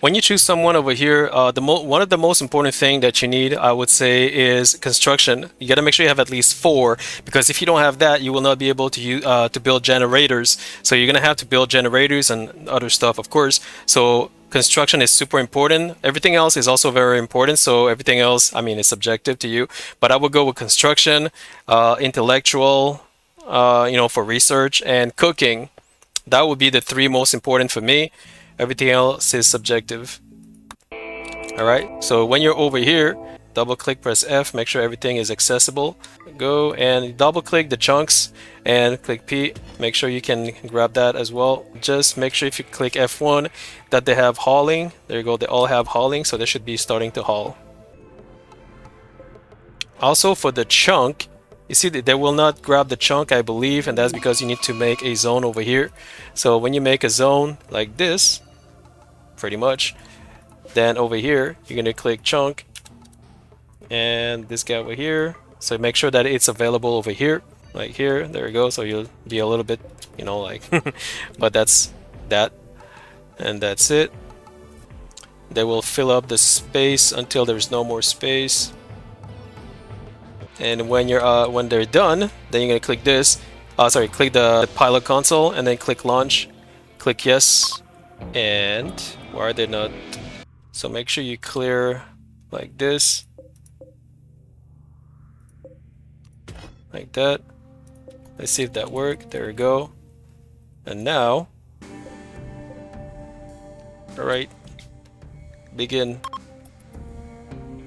When you choose someone over here, one of the most important thing that you need, I would say, is construction. You got to make sure you have at least four, because if you don't have that, you will not be able to to build generators. So you're gonna have to build generators and other stuff, of course. So construction is super important. Everything else is also very important. So everything else, I mean, is subjective to you. But I would go with construction, intellectual, for research, and cooking. That would be the three most important for me. Everything else is subjective. All right. So when you're over here, double click, press F, make sure everything is accessible. Go and double click the chunks and click P. Make sure you can grab that as well. Just make sure if you click F1 that they have hauling. There you go. They all have hauling, so they should be starting to haul. Also for the chunk, you see that they will not grab the chunk, I believe, and that's because you need to make a zone over here. So when you make a zone like this, pretty much, then over here you're gonna click chunk and this guy over here, so make sure that it's available over here, like here. There you go. So you'll be a little bit, like but that's that, and that's it. They will fill up the space until there's no more space, and when they're done, then you're gonna click this, click the pilot console and then click launch, click yes. And why are they not? So make sure you clear like this, like that. Let's see if that worked. There we go. And now, all right, begin.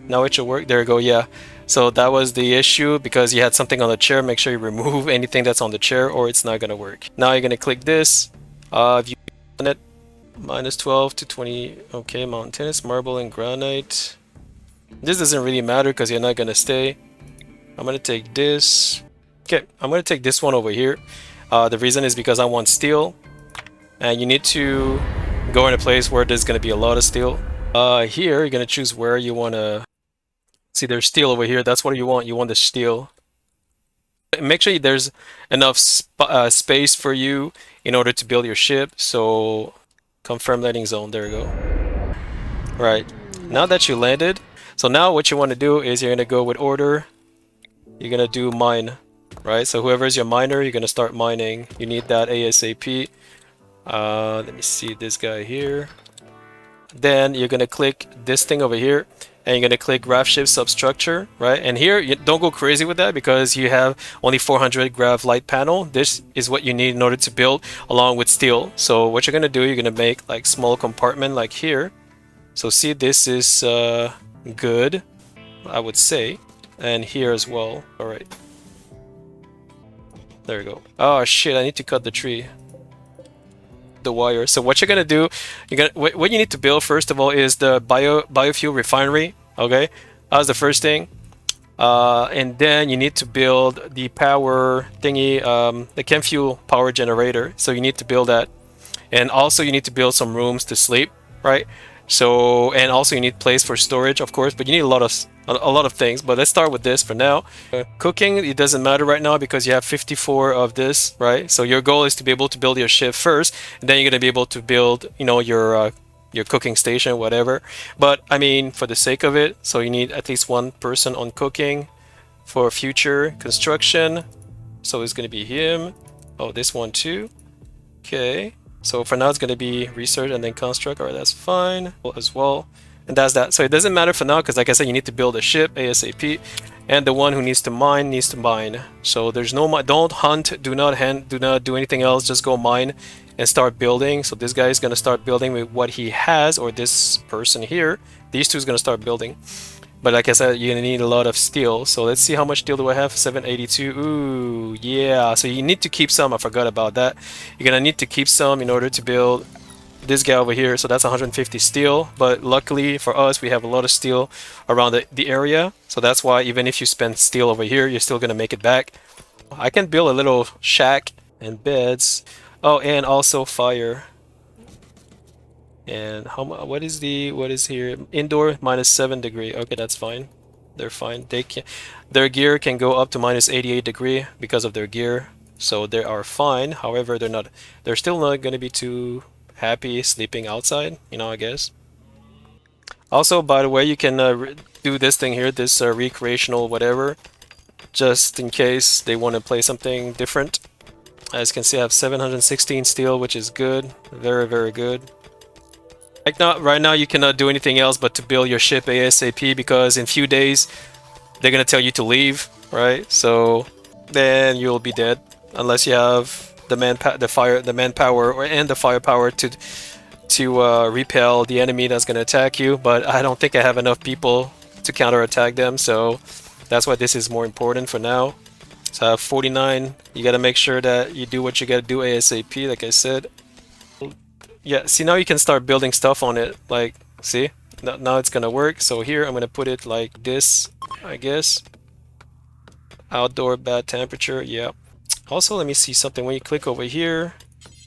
Now it should work. There we go. Yeah. So that was the issue because you had something on the chair. Make sure you remove anything that's on the chair or it's not gonna work. Now you're gonna click this. If you on it, -12 to 20. Okay, mountainous, marble, and granite. This doesn't really matter because you're not gonna stay. I'm gonna take this. Okay, I'm gonna take this one over here. The reason is because I want steel, and you need to go in a place where there's gonna be a lot of steel. Here you're gonna choose where you wanna. See, there's steel over here. That's what you want. You want the steel. Make sure there's enough space for you in order to build your ship. So confirm landing zone. There you go. Right. Now that you landed, so now what you want to do is you're gonna go with order. You're gonna do mine, right? So whoever's your miner, you're gonna start mining. You need that ASAP. Let me see this guy here. Then you're gonna click this thing over here, and you're gonna click Gravship Substructure, right? And here, you don't go crazy with that because you have only 400 grav light panel. This is what you need in order to build along with steel. So what you're gonna do, you're gonna make like small compartment like here. So see, this is good, I would say, and here as well. All right, there we go. Oh shit, I need to cut the tree. The wire. So what you're gonna do, what you need to build first of all is the biofuel refinery. Okay, that's the first thing. And then you need to build the power thingy, the chem fuel power generator. So you need to build that, and also you need to build some rooms to sleep, right? So, and also you need place for storage, of course, but you need a lot of things. But let's start with this for now. Cooking, it doesn't matter right now because you have 54 of this, right? So your goal is to be able to build your ship first, and then you're gonna be able to build, your cooking station, whatever. But I mean, for the sake of it, so you need at least one person on cooking for future construction. So it's gonna be him. Oh, this one too. Okay. So for now, it's going to be research and then construct. All right, that's fine as well. And that's that. So it doesn't matter for now because, like I said, you need to build a ship ASAP. And the one who needs to mine needs to mine. So there's no don't hunt, do not do anything else. Just go mine and start building. So this guy is going to start building with what he has, or this person here. These two is going to start building. But like I said, you're gonna need a lot of steel. So let's see how much steel do I have? 782. Ooh, yeah. So you need to keep some. I forgot about that. You're gonna need to keep some in order to build this guy over here. So that's 150 steel. But luckily for us, we have a lot of steel around the area. So that's why even if you spend steel over here, you're still gonna make it back. I can build a little shack and beds. Oh, and also fire. And what is here? Indoor -7 degree. Okay, that's fine. They're fine. Their gear can go up to -88 degree because of their gear. So they are fine. However, they're still not going to be too happy sleeping outside, I guess. Also, by the way, you can do this thing here, this recreational whatever, just in case they want to play something different. As you can see, I have 716 steel, which is good. Very, very good. Like not right now, you cannot do anything else but to build your ship ASAP because in few days they're gonna tell you to leave, right? So then you'll be dead unless you have the manpower, and the firepower to repel the enemy that's gonna attack you. But I don't think I have enough people to counterattack them, so that's why this is more important for now. So I have 49. You gotta make sure that you do what you gotta do ASAP, like I said. Yeah, see now you can start building stuff on it. Like, see? Now it's gonna work. So here I'm gonna put it like this, I guess. Outdoor bad temperature, yeah. Also, let me see something. When you click over here,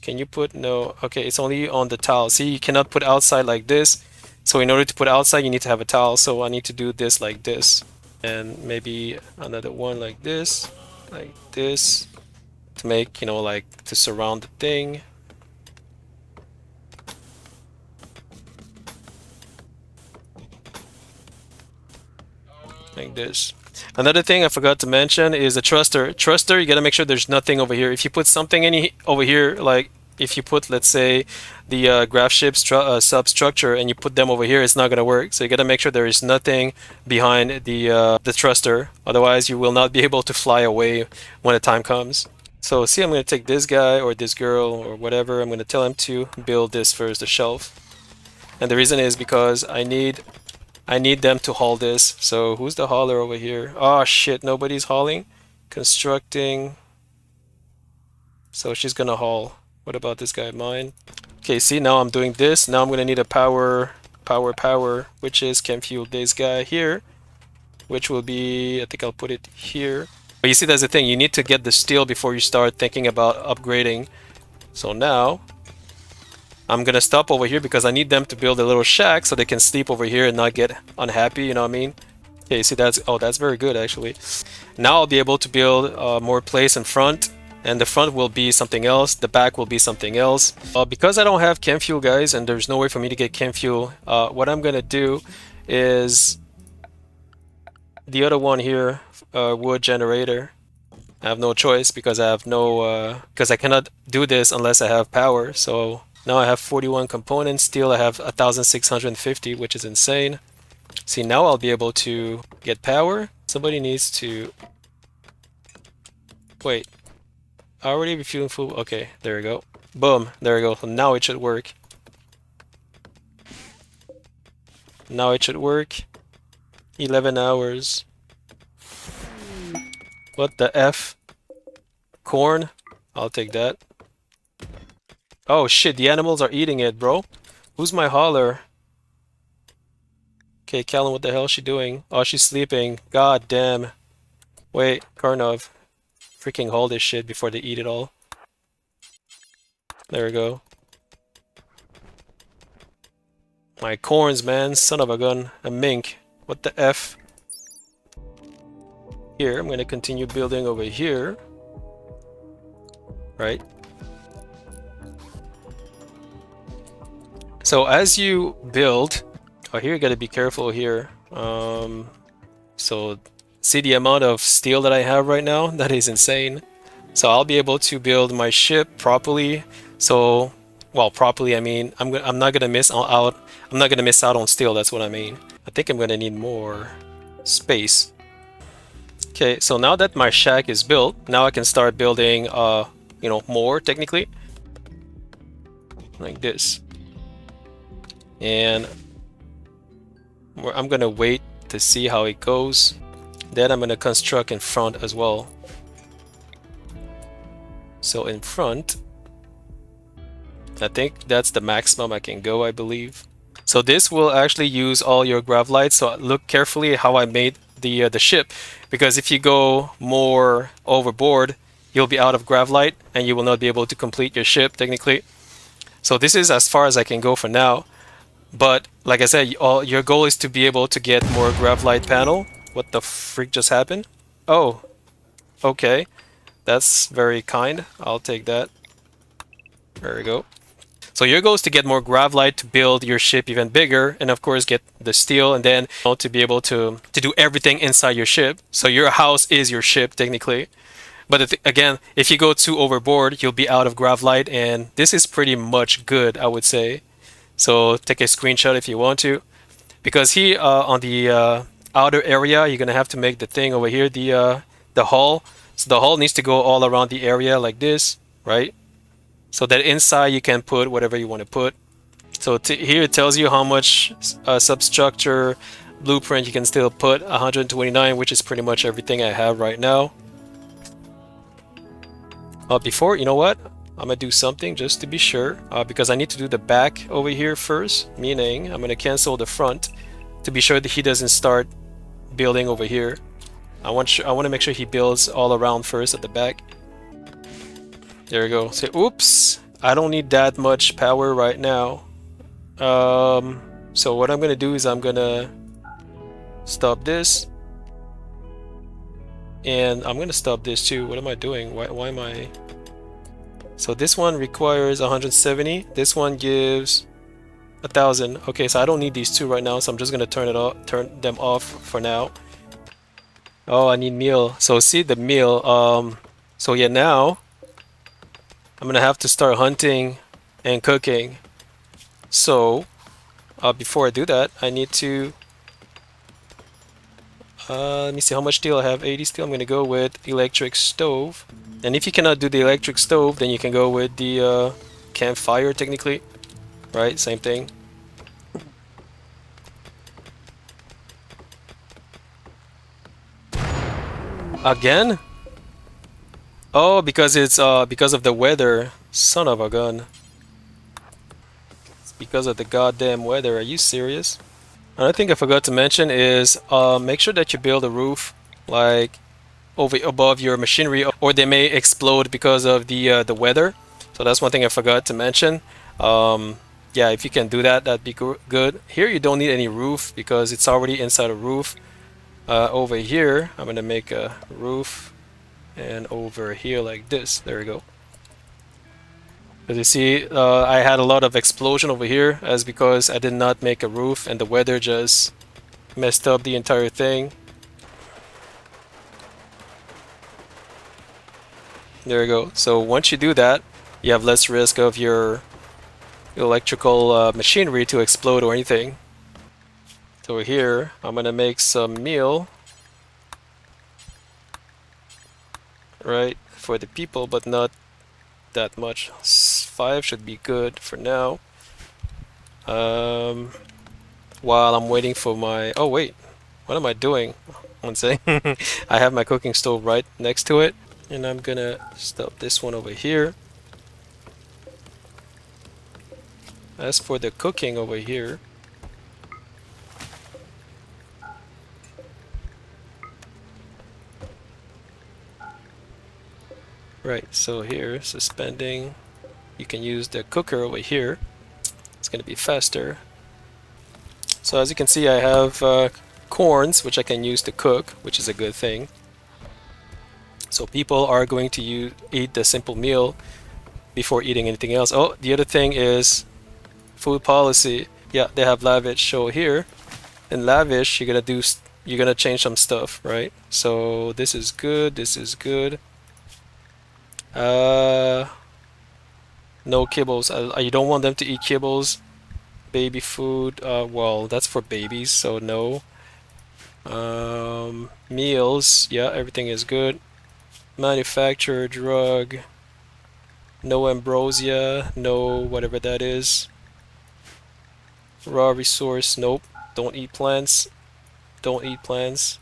can you put, no, okay, it's only on the tile. See, you cannot put outside like this. So in order to put outside, you need to have a tile. So I need to do this like this. And maybe another one like this, to make, you know, like to surround the thing. Like this. Another thing I forgot to mention is a thruster. Thruster, you gotta make sure there's nothing over here. If you put something over here, like if you put, let's say, the Gravship substructure and you put them over here, it's not gonna work. So you gotta make sure there is nothing behind the thruster. Otherwise, you will not be able to fly away when the time comes. So see, I'm gonna take this guy or this girl or whatever. I'm gonna tell him to build this first, the shelf. And the reason is because I need them to haul this. So who's the hauler over here? Oh shit, nobody's hauling. Constructing. So she's gonna haul. What about this guy, mine? Okay, see, now I'm doing this. Now I'm gonna need a power, which is can fuel this guy here, which will be, I think I'll put it here. But you see, that's the thing. You need to get the steel before you start thinking about upgrading. So now I'm gonna stop over here because I need them to build a little shack so they can sleep over here and not get unhappy, you know what I mean? Okay, you see that's, oh, that's very good actually. Now I'll be able to build more place in front, and the front will be something else, the back will be something else. Because I don't have chem fuel, guys, and there's no way for me to get chem fuel, what I'm gonna do is the other one here, wood generator. I have no choice because I have no, because I cannot do this unless I have power. So now I have 41 components. Still I have 1,650, which is insane. See, now I'll be able to get power. Somebody needs to, wait, already refueling full. Okay, there we go. Boom, there we go. So now it should work. Now it should work. 11 hours. What the F? Corn? I'll take that. Oh shit, the animals are eating it, bro. Who's my hauler? Okay, Callum, what the hell is she doing? Oh, she's sleeping. God damn. Wait, Karnov. Freaking haul this shit before they eat it all. There we go. My corns, man. Son of a gun. A mink. What the F? Here, I'm gonna continue building over here. Right? So as you build, oh, here you gotta be careful here. So see the amount of steel that I have right now? That is insane. So I'll be able to build my ship properly. So, well, properly I mean I'm not gonna miss out. I'm not gonna miss out on steel. That's what I mean. I think I'm gonna need more space. Okay, so now that my shack is built, now I can start building, you know, more technically, like this. And I'm gonna wait to see how it goes. Then I'm gonna construct in front as well. So in front, I think that's the maximum I can go, I believe. So this will actually use all your grav lights. So look carefully how I made the ship, because if you go more overboard, you'll be out of grav light and you will not be able to complete your ship technically. So this is as far as I can go for now. But like I said, your goal is to be able to get more grav light panel. What the freak just happened? Oh, okay. That's very kind. I'll take that. There we go. So your goal is to get more gravlite to build your ship even bigger, and of course get the steel, and then to be able to do everything inside your ship. So your house is your ship technically. But again, if you go too overboard, you'll be out of gravlite, and this is pretty much good, I would say. So take a screenshot if you want to, because on the outer area, you're gonna have to make the thing over here, the hull. So the hull needs to go all around the area like this, right? So that inside you can put whatever you want to put. So here it tells you how much substructure blueprint you can still put, 129, which is pretty much everything I have right now. Before, you know what? I'm gonna do something just to be sure, because I need to do the back over here first, meaning I'm gonna cancel the front to be sure that he doesn't start building over here. I want to make sure he builds all around first at the back. There we go. Say, oops, I don't need that much power right now. So what I'm gonna do is I'm gonna stop this, and I'm gonna stop this too. What am I doing? Why am I? So this one requires 170. This one gives 1,000. Okay, so I don't need these two right now, so I'm just gonna turn them off for now. Oh, I need meal. So see the meal. So yeah, now I'm gonna have to start hunting and cooking. So before I do that, I need to let me see how much steel I have. 80 steel. I'm gonna go with electric stove. And if you cannot do the electric stove, then you can go with the campfire technically, right? Same thing. Again? Oh, because it's because of the weather. Son of a gun. It's because of the goddamn weather. Are you serious? Another thing I forgot to mention is make sure that you build a roof like over above your machinery, or they may explode because of the weather. So that's one thing I forgot to mention. Yeah, if you can do that, that'd be good. Here you don't need any roof because it's already inside a roof. Over here, I'm gonna make a roof, and over here like this. There we go. As you see, I had a lot of explosion over here as because I did not make a roof and the weather just messed up the entire thing. There we go. So once you do that, you have less risk of your electrical machinery to explode or anything. So here, I'm gonna make some meal, right, for the people, but not that much. 5 should be good for now. While I'm waiting for my... Oh wait, what am I doing? One second. I have my cooking stove right next to it, and I'm gonna stop this one over here. As for the cooking over here, right, so here, suspending, you can use the cooker over here. It's gonna be faster. So as you can see, I have corns, which I can use to cook, which is a good thing. So people are going to eat the simple meal before eating anything else. Oh, the other thing is food policy. Yeah, they have lavish. So here, in lavish, you're gonna change some stuff, right? So this is good. This is good. No kibbles. You don't want them to eat kibbles. Baby food. Well, that's for babies, so no. Meals. Yeah, everything is good. Manufacturer drug. No ambrosia. No whatever that is. Raw resource. Nope. Don't eat plants. Don't eat plants.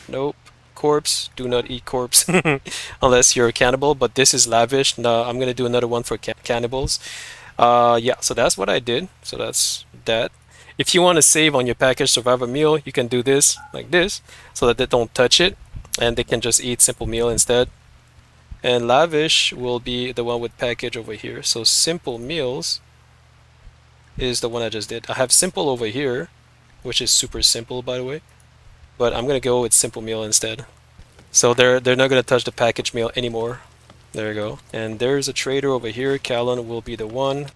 Nope. Corpse. Do not eat corpse unless you're a cannibal. But this is lavish. No, I'm gonna do another one for cannibals. Yeah, so that's what I did. So that's that. If you want to save on your package survivor meal, you can do this like this, so that they don't touch it, and they can just eat simple meal instead. And lavish will be the one with package over here. So simple meals is the one I just did. I have simple over here, which is super simple, by the way. But I'm gonna go with simple meal instead. So they're not gonna touch the package meal anymore. There you go. And there's a trader over here. Callan will be the one.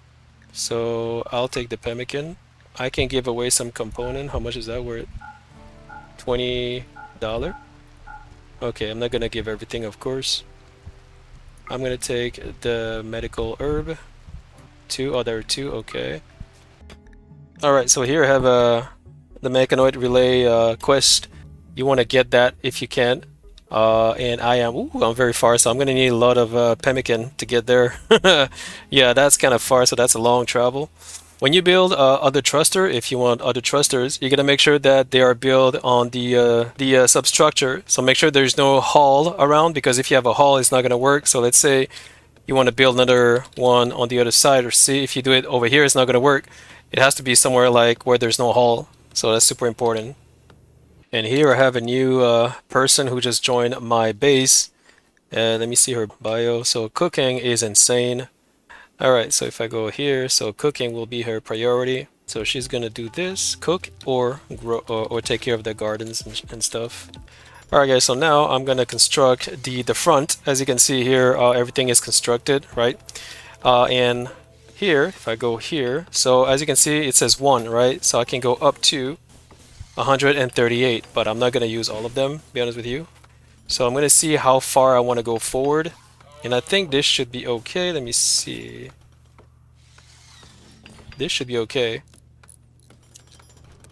So I'll take the pemmican. I can give away some component. How much is that worth? $20. Okay, I'm not gonna give everything, of course. I'm gonna take the medical herb. Two. Oh, there are two. Okay. Alright, so here I have the mechanoid relay quest. You want to get that if you can. And I'm very far, so I'm gonna need a lot of pemmican to get there. Yeah, that's kind of far, so that's a long travel. When you build other thruster, if you want other thrusters, you're gonna make sure that they are built on the substructure. So make sure there's no hull around, because if you have a hull, it's not gonna work. So let's say you want to build another one on the other side, or see if you do it over here, it's not gonna work. It has to be somewhere like where there's no hull. So that's super important. And here I have a new person who just joined my base. Let me see her bio. So cooking is insane. Alright, so if I go here, so cooking will be her priority. So she's gonna do this, cook or grow or take care of the gardens and stuff. Alright guys, so now I'm gonna construct the front. As you can see here, everything is constructed, right? And here, if I go here, so as you can see, it says 1, right? So I can go up to 138, but I'm not going to use all of them, to be honest with you. So I'm going to see how far I want to go forward. And I think this should be okay. Let me see. This should be okay.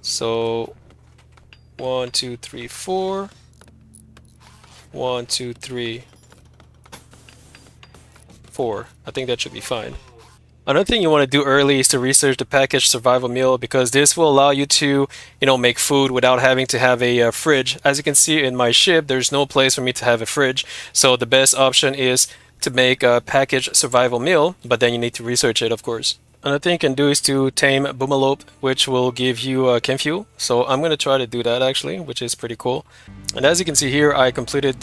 So 1, 2, 3, 4. 1, 2, 3, 4. I think that should be fine. Another thing you want to do early is to research the packaged survival meal, because this will allow you to, make food without having to have a fridge. As you can see in my ship, there's no place for me to have a fridge. So the best option is to make a packaged survival meal, but then you need to research it, of course. Another thing you can do is to tame Boomalope, which will give you chem fuel. So I'm going to try to do that actually, which is pretty cool. And as you can see here, I completed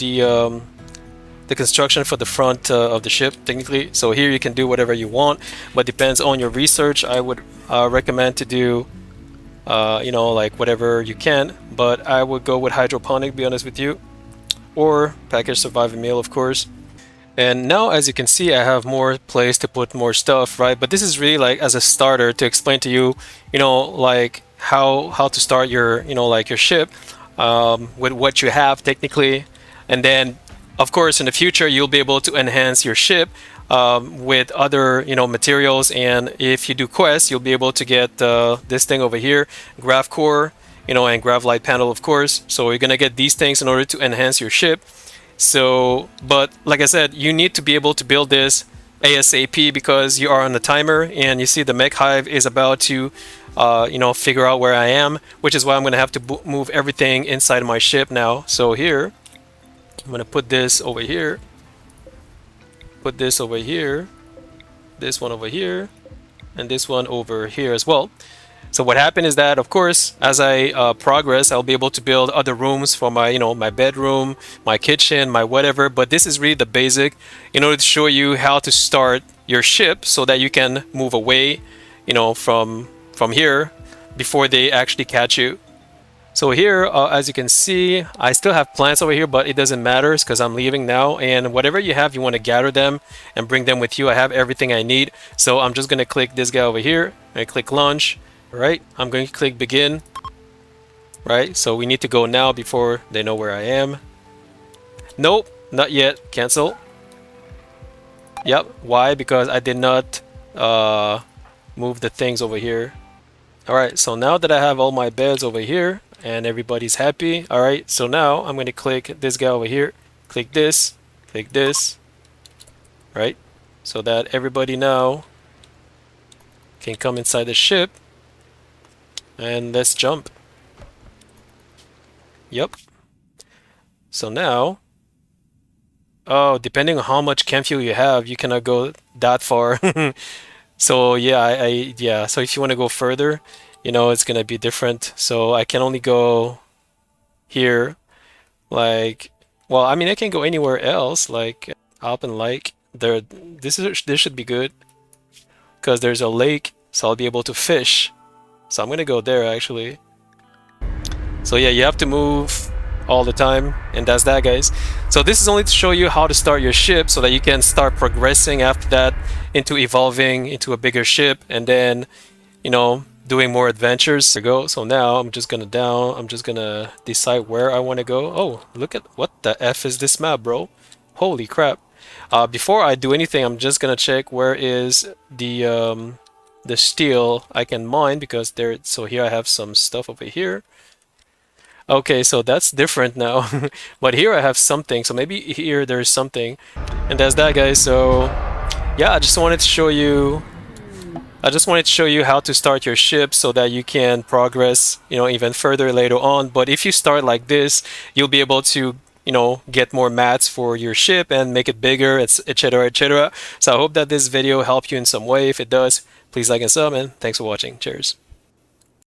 the construction for the front of the ship technically. So here you can do whatever you want, but depends on your research. I would recommend to do like whatever you can, but I would go with hydroponic, to be honest with you, or packaged survival meal, of course. And now, as you can see, I have more place to put more stuff, right? But this is really like as a starter to explain to you, like how to start your like your ship with what you have technically. And then of course, in the future, you'll be able to enhance your ship with other, materials. And if you do quests, you'll be able to get this thing over here, Grav Core, and Grav Light Panel, of course. So you're gonna get these things in order to enhance your ship. So, but like I said, you need to be able to build this ASAP, because you are on the timer, and you see the mech hive is about to, figure out where I am, which is why I'm gonna have to move everything inside my ship now. So here, I'm gonna put this over here, put this over here, this one over here, and this one over here as well. So what happened is that, of course, as I progress, I'll be able to build other rooms for my, my bedroom, my kitchen, my whatever. But this is really the basic in order to show you how to start your ship so that you can move away, from here before they actually catch you. So here, as you can see, I still have plants over here, but it doesn't matter because I'm leaving now. And whatever you have, you want to gather them and bring them with you. I have everything I need. So I'm just going to click this guy over here. I click launch. All right, I'm going to click begin. Right, so we need to go now before they know where I am. Nope, not yet. Cancel. Yep, why? Because I did not move the things over here. All right, so now that I have all my beds over here and everybody's happy, all right, so now I'm going to click this guy over here, click this, right? So that everybody now can come inside the ship, and let's jump. Yep. So now, oh, depending on how much chem fuel you have, you cannot go that far. So yeah, yeah. So if you want to go further, it's gonna be different. So I can only go here, like, well, I mean, I can go anywhere else, like Alpen Lake. This should be good because there's a lake, so I'll be able to fish. So I'm gonna go there actually. So yeah, you have to move all the time, and that's that, guys. So this is only to show you how to start your ship so that you can start progressing after that into evolving into a bigger ship, and then, you know, doing more adventures to go. So now I'm just gonna decide where I want to go. Oh, look at what the F is this map, bro. Holy crap. Before I do anything, I'm just gonna check where is the steel I can mine, because there, so here I have some stuff over here. Okay, so that's different now. But here I have something, so maybe here there's something. And that's that, guys. So yeah, I just wanted to show you how to start your ship so that you can progress, you know, even further later on. But if you start like this, you'll be able to, you know, get more mats for your ship and make it bigger, etc., etc. So I hope that this video helped you in some way. If it does, please like and sub, and thanks for watching. Cheers.